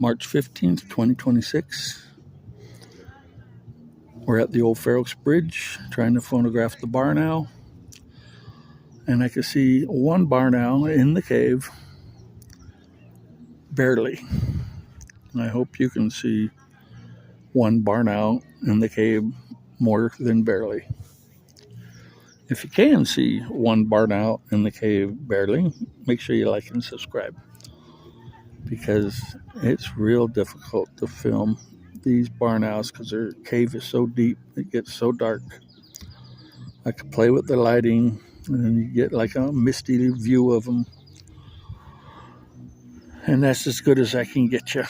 March 15th, 2026. We're at the Old Fair Oaks Bridge trying to photograph the barn owl. And I can see one barn owl in the cave, barely. And I hope you can see one barn owl in the cave more than barely. If you can see one barn owl in the cave barely, make sure you like and subscribe, because it's real difficult to film these barn owls because their cave is so deep, it gets so dark. I could play with the lighting and you get like a misty view of them, and that's as good as I can get you.